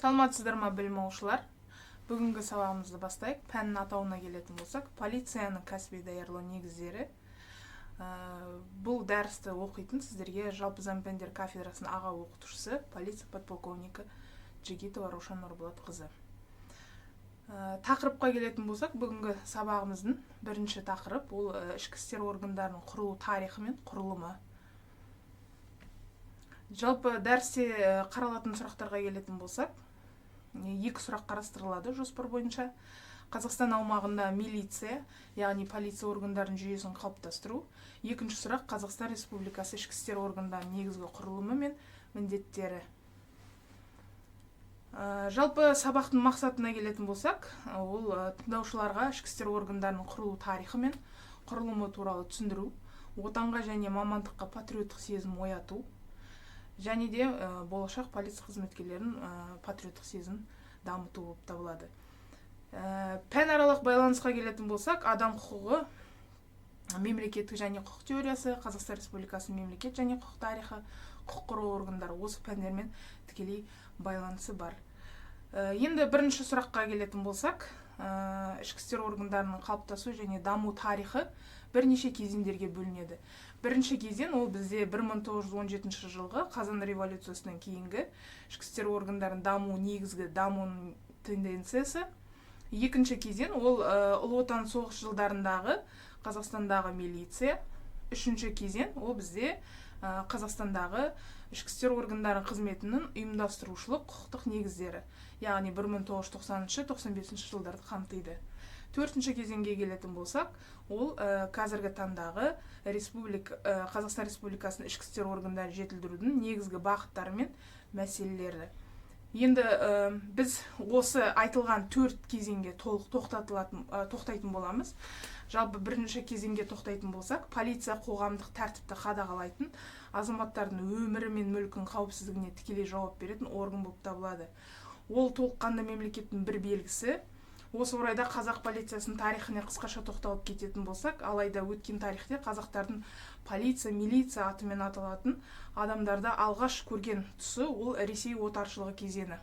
Саламатсыздар ма білім алушылар? Бүгінгі сабағымызды бастайық. Пәннің атауына келетін болсақ, полицияның кәсіби даярлау негіздері. Бұл дәрісті оқитын сіздерге жалпы заң пәндер кафедрасының аға оқытушысы, полиция подполковнигі Джигитова Раушан Нұрболатқызы. Тақырыпқа келетін болсақ, бүгінгі сабағымыздың бірінші тақырып ол ішкі істер органдарының құрылу тарихы мен құрылымы. Жалпы дәрісте қаралатын сұрақтарға келетін болсақ, екі сұрақ қарастырылады жоспар бойынша. Қазақстан аумағында милиция, яғни полиция органдарының жүйесін қалыптастыру. Екінші сұрақ Қазақстан Республикасы ішкі істер органдарының негізгі құрылымы мен міндеттері. Жалпы сабақтың мақсатына келетін болсақ, ол тыңдаушыларға ішкі істер органдарының құрылу тарихы мен құрылымы туралы түсіндіру, отанға және мамандыққа патриоттық сезім ояту, және де болашақ полиция қызметкерлерін патриоттық сезім дамыту болып табылады. Пәнаралық байланысқа келетін болсақ, адам құқығы, мемлекеттік және құқық теориясы, Қазақстан Республикасының мемлекет және құқық тарихы, құқық қорғау органдары осы пәндермен тікелей байланысы бар. Енді бірінші сұраққа келетін болсақ, ішкі істер органдарының қалыптасу және даму тарихы бірнеше кезеңдерге бөлінеді. Бірінші кезең ол бізде 1917 жылғы Қазан революциясынан кейінгі ішкі істер органдарының даму негізгі дамуының тенденциясы. Екінші кезең ол Ұлы Отан соғыс жылдарындағы Қазақстандағы милиция. Үшінші кезең ол бізде Қазақстандағы ішкі істер органдарының қызметінің ұйымдастырушылық құқықтық негіздері, яғни 1990-95 жылдарды қамтиды. Төртінші кезеңге келетін болсақ, ол қазіргі таңдағы Қазақстан Республикасының ішкі істер органдарын жетілдірудің негізгі бағыттары мен мәселелері. Енді біз осы айтылған төрт кезеңге толық тоқтайтын боламыз. Жалпы бірінші кезеңге тоқтайтын болсақ, полиция қоғамдық тәртіпті қадағалайтын, азаматтардың өмірі мен мүлкін қауіпсіздігіне тікелей жауап беретін орган болып табылады. Ол толыққанды мемлекеттің бір белгісі. Осы орайда қазақ полициясының тарихына қысқаша тоқталып кететін болсақ, алайда өткен тарихте қазақтардың полиция, милиция атымен аталатын адамдарды алғаш көрген тұсы ол Ресей отаршылығы кезеңі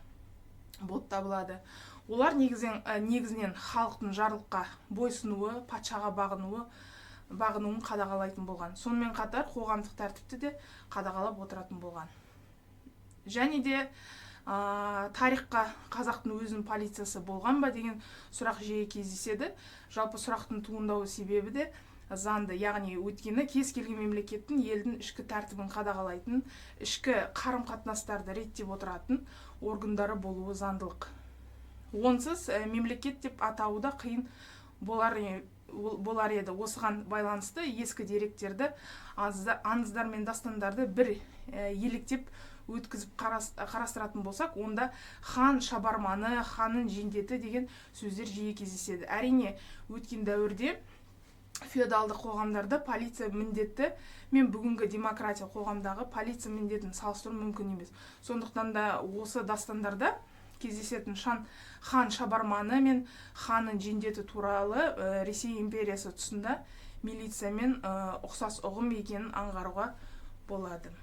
болып табылады. Олар негізінен халықтың жарлыққа бойсынуы, патшаға бағынуын қадағалайтын болған. Сонымен қатар қоғамдық тәртіпті де қадағалап отыратын болған. Және де тарихқа қазақтың өзінің полициясы болған ба деген сұрақ жиі кездеседі. Жалпы сұрақтың туындауы себебі де заңды, яғни өткені кез келген мемлекеттің елдің ішкі тәртібін қадағалайтын, ішкі қарым-қатынастарды реттеп отыратын органдары болуы заңдылық. Онсыз мемлекет деп атауы да қиын болар еді. Осыған байланысты ескі деректерді, аңыздар мен дастандарды бір еліктеп өткізіп қарастыратын болсақ, онда хан шабарманы, ханның жендеті деген сөздер жиі кездеседі. Әрине, өткен дәуірде феодалдық қоғамдарда полиция міндеті мен бүгінгі демократия қоғамдағы полиция міндетін салыстыру мүмкін емес. Сондықтан да осы дастандарда кездесетін хан шабарманы мен ханның жендеті туралы Ресей империясы тұсында милициямен ұқсас ұғым екенін аңғаруға болады.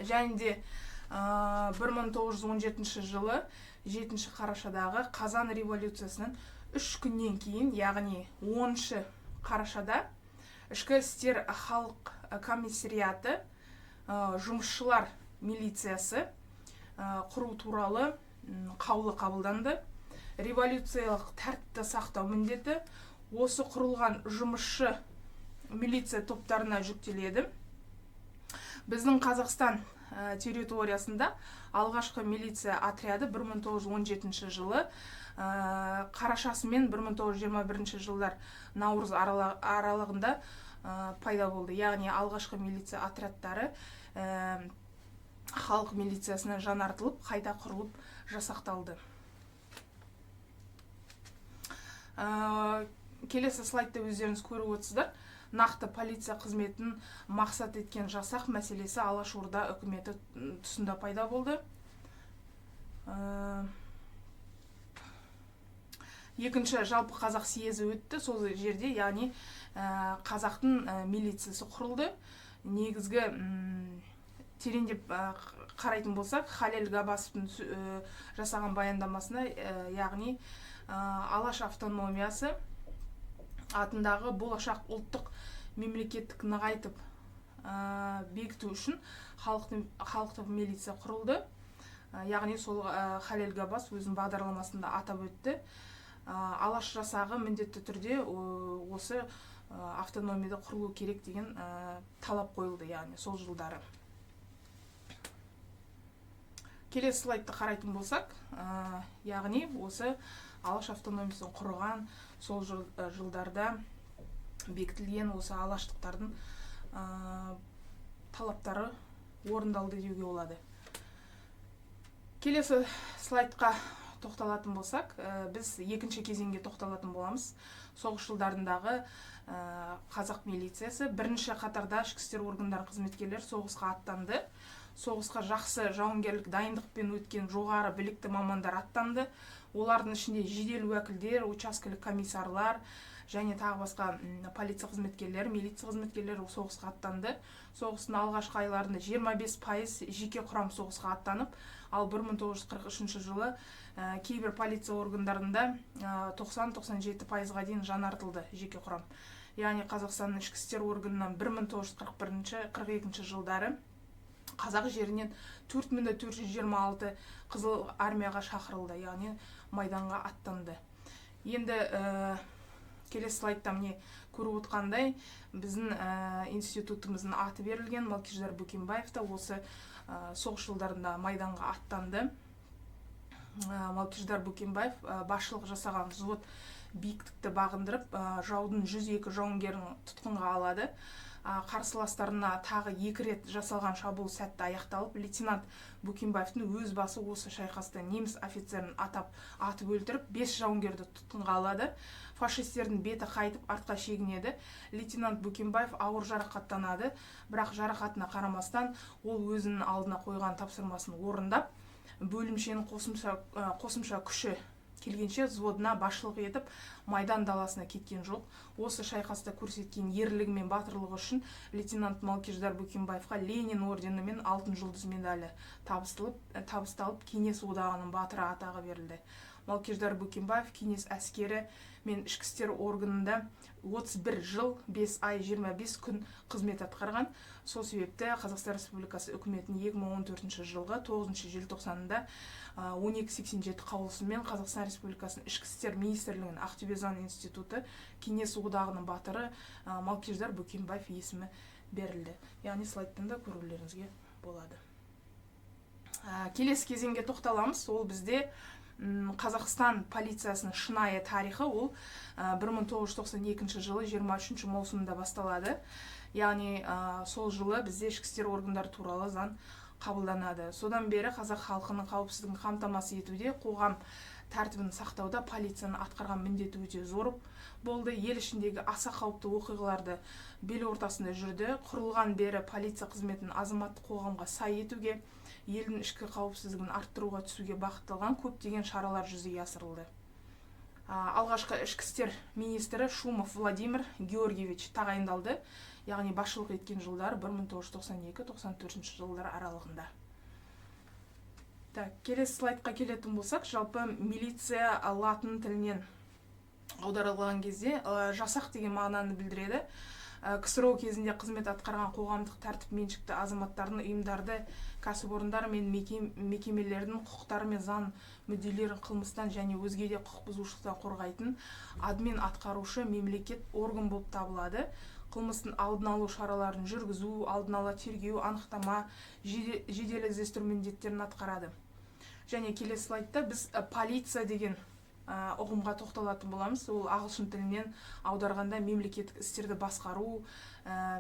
Және де 1917 жылы 7 қарашадағы Қазан революциясының 3 күннен кейін, яғни 10 қарашада ішкі істер халық комиссариаты жұмысшылар милициясы құру туралы қаулы қабылданды. Революциялық тәртіпті сақтау міндеті осы құрылған жұмысшы милиция топтарына жүктеледі. Біздің Қазақстан территориясында алғашқы милиция отряды 1917 жылы қарашасы мен 1921 жылдар наурыз аралығында пайда болды. Яғни алғашқы милиция отрядтары халық милициясына жаңартылып, қайта құрылып жасақталды. Келесі слайдта өздеріңіз көріп отырсыздар. Нақты полиция қызметін мақсат еткен жасақ мәселесі Алашорда үкіметі тұсында пайда болды. Екінші жалпы қазақ съезі өтті. Сол жерде, яғни қазақтың милициясы құрылды. Негізгі тереңдеп қарайтын болсақ, Халел Габбасовтың жасаған баяндамасына, яғни Алаш автономиясы атындағы болашақ ұлттық мемлекеттік нығайтып бекіту үшін халықтық милиция құрылды. Яғни сол Халел Габбасов өзінің бағдарламасында атап өтті. Алаш жасағы міндетті түрде осы автономияда құрылу керек деген талап қойылды, яғни сол жылдары. Келесі слайдты қарайтын болсақ, яғни осы Алаш автономиясын құрған сол жылдарда бекітілген осы алаштықтардың талаптары орындалды деуге болады. Келесі слайдқа тоқталатын болсақ, біз екінші кезеңге тоқталатын боламыз. Соғыс жылдарындағы қазақ милициясы бірінші қатарда ішкі істер органдары қызметкерлер соғысқа аттанды. Соғысқа жақсы жауынгерлік дайындықпен өткен жоғары білікті мамандар аттанды. Олардың ішінде жедел уәкілдер, учаскелік комиссарлар және тағы басқа полиция қызметкерлері, милиция қызметкерлері соғысқа аттанды. Соғыстың алғашқы айларында 25% жеке құрам соғысқа аттанып, ал 1943 жылы кейбір полиция органдарында 90-97%-ға дейін жаңартылды жеке құрам. Яғни Қазақстанның ішкі істер органынан 1941-42 жылдары қазақ жерінен 4426 қызыл армияға шақырылды, яғни майданға аттанды. Енді келесі слайдта міне көріп отқандай, біздің институтымыздың аты берілген Малкиждар Бөкенбаев та осы соғыс жылдарында майданға аттанды. Малкиждар Бөкенбаев басшылық жасаған взвод биіктікті бағындырып, жаудың 102 жауынгерін тұтқынға алады. Қарсыластарына тағы 2 рет жасалған шабуыл сәтті аяқталып, лейтенант Бөкенбаевтың өз басы осы шайқаста неміс офицерін атып өлтіріп, 5 жауынгерді тұтқынға алады. Фашистердің беті қайтып артқа шегінеді. Лейтенант Бөкенбаев ауыр жарақаттанады, бірақ жарақатына қарамастан ол өзінің алдына қойған тапсырмасын орындап, бөлімшенің қосымша күші келгенше взводына басшылық етіп, майдан даласына кеткен жоқ. Осы шайқаста көрсеткен ерлігі мен батырлығы үшін лейтенант Малкиждар Бөкенбаевқа Ленин ордені мен алтын жұлдыз медалі табысталып, Кеңес одағының батыры атағы берілді. Малкиждар Бөкенбаев Кеңес әскері мен ішкі істер органында 31 жыл, 5 ай, 25 күн қызмет атқарған. Сол себепті Қазақстан Республикасы үкіметінің 2014 жылғы 9 желтоқсанында 1287 қаулысымен Қазақстан Республикасының ішкі істер министрлігінің Ақтөбе заң институты Кеңес одағының батыры Малкиждар Бөкенбаев есімі берілді. Яғни слайдтан да көрулеріңізге болады. Келесі кезеңге тоқталамыз. Ол бізде Қазақстан полициясының шынайы тарихы, ол 1992 жылы 23 маусымда басталады. Яғни сол жылы бізде ішкі істер органдары туралы заң қабылданады. Содан бері қазақ халқының қауіпсіздігін қамтамасыз етуде, қоғам тәртібін сақтауда полицияның атқарған міндеті өте зор болды. Ел ішіндегі аса қауіпті оқиғаларды бел ортасында жүрді. Құрылған бері полиция қызметін азаматтық қоғамға сай етуге, елдің ішкі қауіпсіздігін арттыруға түсуге бағытталған көптеген шаралар жүзеге асырылды. Алғашқы ішкі істер министрі Шумов Владимир Георгиевич тағайындалды. Яғни басшылық еткен жылдар 1992-94 жылдар аралығында. Келесі слайдқа келетін болсақ, жалпы милиция латын тілінен аударылған кезде жасақ деген мағынаны білдіреді. КСРО кезінде қызмет атқарған қоғамдық тәртіп меншікті азаматтардың, ұйымдарды, кәсіпорындар мен мекемелердің құқықтары мен заң мүдделерін қылмыстан және өзге де құқық бұзушылықтан қорғайтын админ атқарушы мемлекет орган болып табылады. Қылмыстың алдын алу шараларын жүргізу, алдын ала тергеу, анықтама, жедел іздестіру міндеттерін атқарады. Және келесі слайдта біз полиция деген ұғымға тоқталатын боламыз. Ол ағылшын тілінен аударғанда мемлекеттік істерді басқару,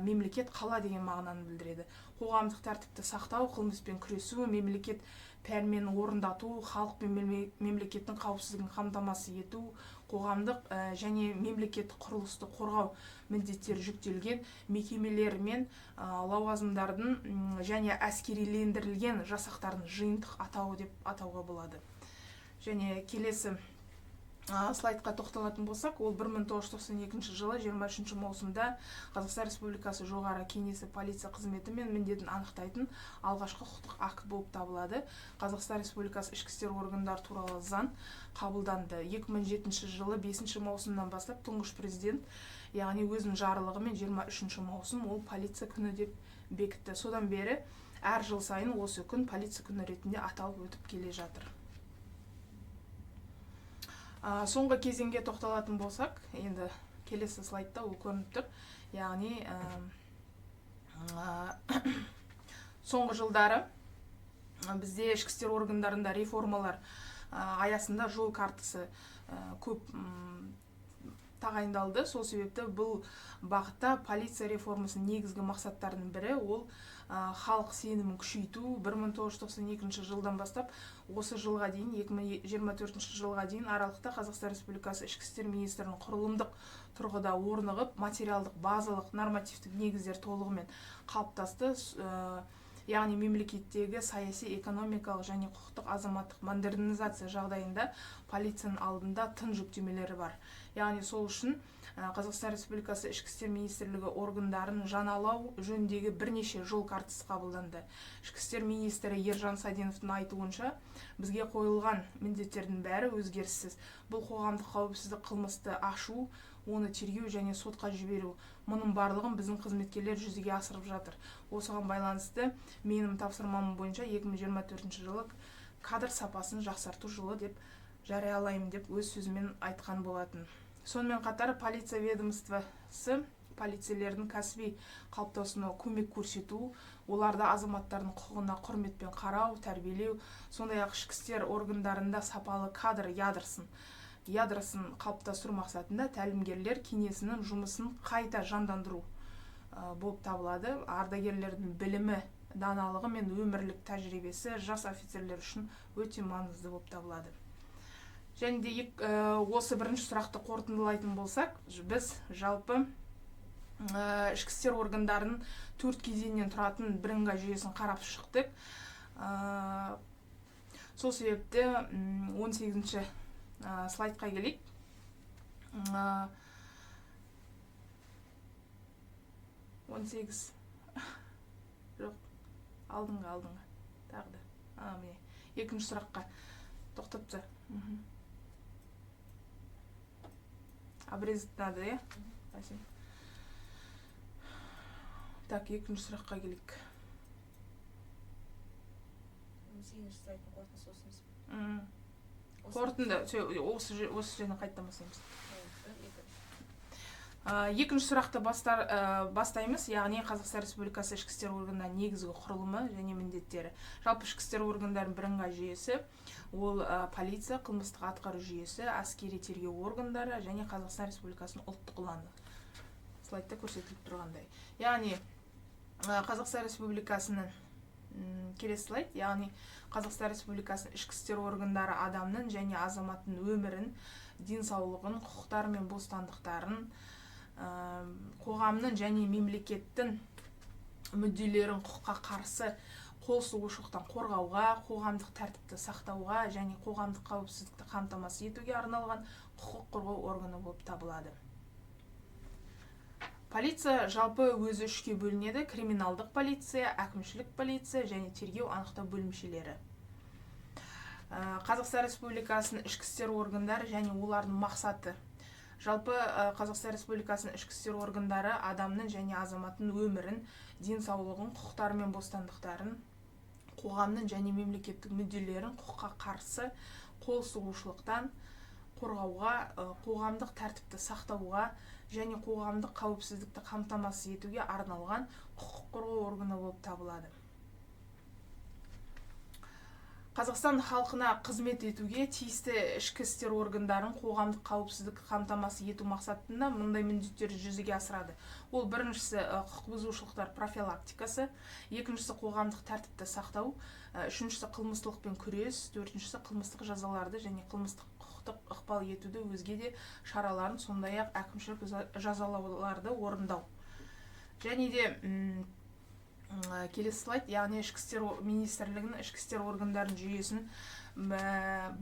мемлекет қала деген мағынаны білдіреді. Қоғамдық тәртіпті сақтау, қылмыспен күресу, мемлекет пәрменін орындату, халық пен мемлекеттің қауіпсіздігін қамтамасыз ету, қоғамдық және мемлекеттік құрылысты қорғау міндеттері жүктелген мекемелер мен лауазымдардың және әскерилендірілген жасақтардың жиынтық атауы деп атауға болады. Және келесі слайдқа тоқталатын болсақ, ол 1992 жылы 23 маусымда Қазақстан Республикасы жоғары кеңесі полиция қызметі мен міндетін анықтайтын алғашқы құқықтық акт болып табылады. Қазақстан Республикасы ішкі істер органдары туралы заң қабылданды. 2007 жылы 5 маусымнан бастап тұңғыш президент, яғни өзінің жарлығымен 23 маусым ол полиция күні деп бекітті. Содан бері әр жыл сайын осы күн полиция күні ретінде аталып өтіп келе жатыр. Соңғы кезеңге тоқталатын болсақ, енді келесі слайдта ол көрініп тұр. Яғни соңғы жылдары бізде ішкі істер органдарында реформалар аясында жол картасы көп тағайындалды. Сол себепті бұл бағытта полиция реформасының негізгі мақсаттарының бірі ол халық сенімін күшейту. 1992 жылдан бастап осы жылға дейін, 2024 жылға дейін аралықта Қазақстан Республикасы ішкі істер министрінің құрылымдық тұрғыда орнығып, материалдық базалық нормативтік негіздер толығымен қалыптасты. Яғни мемлекеттегі саяси, экономикалық және құқықтық азаматтық модернизация жағдайында полицияның алдында тың жүктемелері бар. Яғни сол үшін Қазақстан Республикасы ішкі істер министрлігі органдарын жаңалау жөніндегі бірнеше жол картасы қабылданды. Ішкі істер министрі Ержан Саденовтың айтуынша, бізге қойылған міндеттердің бәрі өзгеріссіз. Бұл қоғамдық қауіпсіздік қылмысты ашу, оны тергеу және сотқа жіберу. Мұның барлығын біздің қызметкерлер жүзеге асырып жатыр. Осыған байланысты менің тапсырмам бойынша 2024 жылы кадр сапасын жақсарту жылы деп жариялаймын деп өз сөзімен айтқан болатын. Сонымен қатар полиция ведомствосы полицейлердің кәсіби қалыптасуына көмек көрсету, оларды азаматтардың құқығына құрметпен қарау, тәрбиелеу, сондай-ақ ішкі істер органдарында сапалы кадр ядросын қалыптастыру мақсатында тәлімгерлер кеңесінің жұмысын қайта жандандыру болып табылады. Ардагерлердің білімі, даналығы мен өмірлік тәжірибесі жас офицерлер үшін өте маңызды болып табылады. Және де осы бірінші сұрақты қорытындылайтын болсақ, біз жалпы ішкі істер органдарының 4 кезеңнен тұратын бірыңғай жүйесін қарап шықтық. Сол себепті 18-ші слайдқа келейік. Алдыңға. Тағы да. Екінші сұраққа тоқтапты. Обрезать надо, я? Спасибо. Так, екінші сұраққа келейік. 18-ші слайдтың қорытындысы осымыз. Қорытынды, осы жерден қайттан бастаймыз. Екінші сұрақты бастаймыз, яғни Қазақстан Республикасы ішкі істер органдарының негізгі құрылымы және міндеттері. Жалпы ішкі істер органдарының бірыңғай жүйесі, ол полиция, қылмыстық атқару жүйесі, әскери тергеу органдары және Қазақстан Республикасының ұлттық ұланы. Слайдта көрсетіліп тұрғандай. Яғни Қазақстан Республикасының келесі слайд, яғни Қазақстан Республикасының ішкі істер органдары адамның және азаматтың өмірін, денсаулығын, құқықтары мен бостандықтарын, қоғамның және мемлекеттің мүдделерін құқыққа қарсы қол сұғушылықтан қорғауға, қоғамдық тәртіпті сақтауға және қоғамдық қауіпсіздікті қамтамасыз етуге арналған құқық қорғау органы болып табылады. Полиция жалпы өзі үшке бөлінеді: криминалдық полиция, әкімшілік полиция және тергеу анықтау бөлімшелері. Қазақстан Республикасының ішкі істер органдары және олардың мақсаты. Жалпы Қазақстан Республикасының ішкі істер органдары адамның және азаматтың өмірін, денсаулығын, құқықтары мен бостандықтарын, қоғамның және мемлекеттік мүдделерін құқыққа қарсы қол сұғушылықтан қорғауға, қоғамдық тәртіпті сақтауға және қоғамдық қауіпсіздікті қамтамасыз етуге арналған құқық қорғау органы болып табылады. Қазақстан халқына қызмет етуге тиісті ішкі істер органдарын қоғамдық қауіпсіздікті қамтамасыз ету мақсатында мындай міндеттерді жүзеге асырады. Ол біріншісі құқық бұзушылықтар профилактикасы, екіншісі қоғамдық тәртіпті сақтау, үшіншісі қылмыстылықпен күрес, төртіншісі қылмыстық жазаларды және қылмыстық құқықтық ықпал етуді өзге де шараларын, сондай-ақ әкімшілік жазалауларды орындау. Және де Келесі слайд, яғни ішкі істер министрлігінің ішкі істер органдарының жүйесін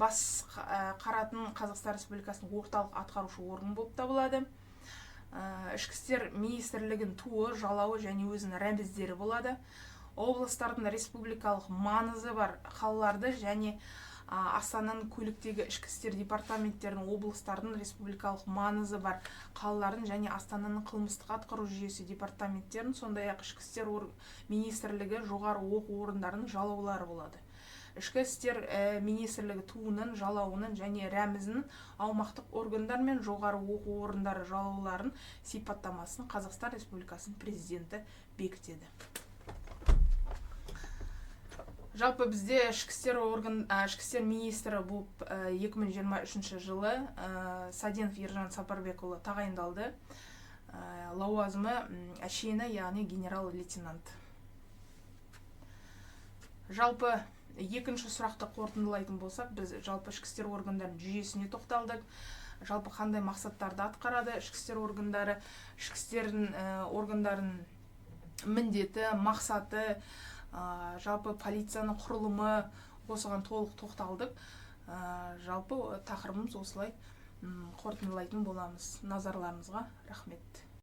бас қаратын Қазақстан Республикасының орталық атқарушы орган болып табылады. Ішкі істер министрлігінің туы, жалауы және өзінің рәміздері болады. Облыстардың республикалық маңызы бар қалаларды және Астананың көліктегі ішкі істер департаменттерінің облыстардың республикалық маңызы бар қалалардың және Астананың қылмыстық атқару жүйесі департаменттерінің, сондай-ақ ішкі істер министрлігі жоғары оқу орындарының жалаулары болады. Ішкі істер министрлігі туының, жалауының және рәмізінің аумақтық органдар мен жоғары оқу орындары жалауларын сипаттамасын Қазақстан Республикасының президенті бекітеді. Жалпы бізде ішкі істер министрі болып 2023 жылы Саденов Ержан Сапарбекұлы тағайындалды. Лауазымы әшені, яғни генерал-лейтенант. Жалпы екінші сұрақты қорытындылайтын болсақ, біз жалпы ішкі істер органдарының жүйесіне тоқталдық. Жалпы қандай мақсаттарды атқарады ішкі істер органдары, ішкі істер органдарының міндеті, мақсаты, жалпы полицияның құрылымы, осыған толық тоқталдық. Жалпы тақырыбымыз осылай қорытындылайтын боламыз. Назарларыңызға рахмет.